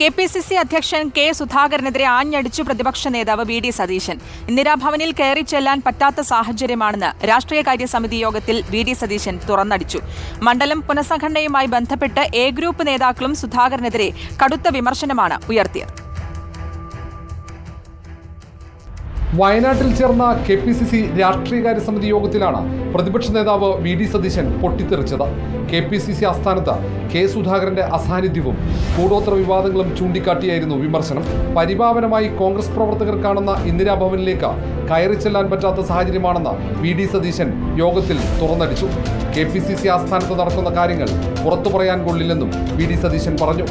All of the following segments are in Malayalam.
കെ.പി.സി.സി അധ്യക്ഷൻ കെ സുധാകരനെതിരെ ആഞ്ഞടിച്ചു പ്രതിപക്ഷ നേതാവ് വി.ഡി. സതീശൻ. ഇന്ദിരാഭവനിൽ കയറി ചെല്ലാൻ പറ്റാത്ത സാഹചര്യമാണെന്ന് രാഷ്ട്രീയകാര്യ സമിതി യോഗത്തിൽ വി.ഡി. സതീശൻ തുറന്നടിച്ചു. മണ്ഡലം പുനഃസംഘടനയുമായി ബന്ധപ്പെട്ട് എ ഗ്രൂപ്പ് നേതാക്കളും സുധാകരനെതിരെ കടുത്ത വിമർശനമാണ് ഉയർത്തിയത്. വയനാട്ടിൽ ചേർന്ന കെ.പി.സി.സി രാഷ്ട്രീയകാര്യ സമിതി യോഗത്തിലാണ് പ്രതിപക്ഷ നേതാവ് വി.ഡി. സതീശൻ പൊട്ടിത്തെറിച്ചത്. കെ.പി.സി.സി ആസ്ഥാനത്ത് കെ സുധാകരന്റെ അസാന്നിധ്യവും കൂടോത്ര വിവാദങ്ങളും ചൂണ്ടിക്കാട്ടിയായിരുന്നു വിമർശനം. പരിപാവനമായി കോൺഗ്രസ് പ്രവർത്തകർ കാണുന്ന ഇന്ദിരാഭവനിലേക്ക് കയറി ചെല്ലാൻ പറ്റാത്ത സാഹചര്യമാണെന്ന് വി.ഡി. സതീശൻ യോഗത്തിൽ തുറന്നടിച്ചു. കെ.പി.സി.സി ആസ്ഥാനത്ത് നടക്കുന്ന കാര്യങ്ങൾ പുറത്തു പറയാൻ കൊള്ളില്ലെന്നും വി.ഡി. സതീശൻ പറഞ്ഞു.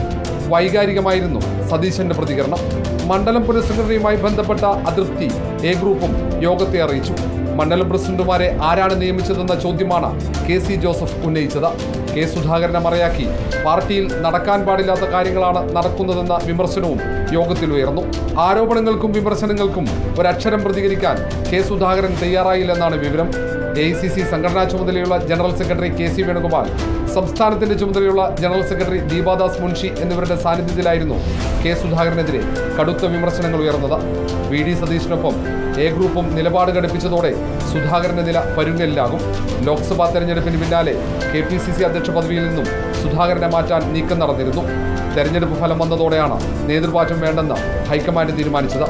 വൈകാരികമായിരുന്നു സതീശന്റെ പ്രതികരണം. മണ്ഡലം പുനഃസംഘടനയുമായി ബന്ധപ്പെട്ട അതൃപ്തി എ ഗ്രൂപ്പും യോഗത്തെ അറിയിച്ചു. മണ്ഡലം പ്രസിഡന്റുമാരെ ആരാണ് നിയമിച്ചതെന്ന ചോദ്യമാണ് കെ.സി. ജോസഫ് ഉന്നയിച്ചത്. കെ സുധാകരനെ മറയാക്കി പാർട്ടിയിൽ നടക്കാൻ പാടില്ലാത്ത കാര്യങ്ങളാണ് നടക്കുന്നതെന്ന വിമർശനവും യോഗത്തിൽ ഉയർന്നു. ആരോപണങ്ങൾക്കും വിമർശനങ്ങൾക്കും ഒരക്ഷരം പ്രതികരിക്കാൻ കെ സുധാകരൻ തയ്യാറായില്ലെന്നാണ് വിവരം. എ.ഐ.സി.സി സംഘടനാ ചുമതലയുള്ള ജനറൽ സെക്രട്ടറി കെ.സി. വേണുഗോപാൽ, സംസ്ഥാനത്തിന്റെ ചുമതലയുള്ള ജനറൽ സെക്രട്ടറി ദീപാദാസ് മുൻഷി എന്നിവരുടെ സാന്നിധ്യത്തിലായിരുന്നു കെ സുധാകരനെതിരെ കടുത്ത വിമർശനങ്ങൾ ഉയർന്നത്. വി.ഡി. സതീശനൊപ്പം എ ഗ്രൂപ്പും നിലപാട് ഘടിപ്പിച്ചതോടെ സുധാകരന്റെ നില പരുങ്ങലിലാകും. ലോക്സഭാ തെരഞ്ഞെടുപ്പിന് പിന്നാലെ കെ.പി.സി.സി അധ്യക്ഷ പദവിയിൽ നിന്നും സുധാകരനെ മാറ്റാൻ നീക്കം നടന്നിരുന്നു. തെരഞ്ഞെടുപ്പ് ഫലം വന്നതോടെയാണ് നേതൃമാറ്റം വേണ്ടെന്ന് ഹൈക്കമാൻഡ് തീരുമാനിച്ചത്.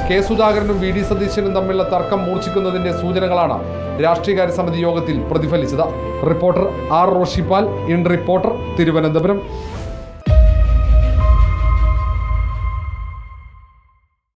കെ സുധാകരനും വി.ഡി. സതീശനും തമ്മിലുള്ള തർക്കം മൂർച്ഛിക്കുന്നതിന്റെ സൂചനകളാണ് രാഷ്ട്രീയകാര്യ സമിതി യോഗത്തിൽ പ്രതിഫലിച്ചത്. Reporter R. Roshippal, in reporter, Thiruvananthapuram.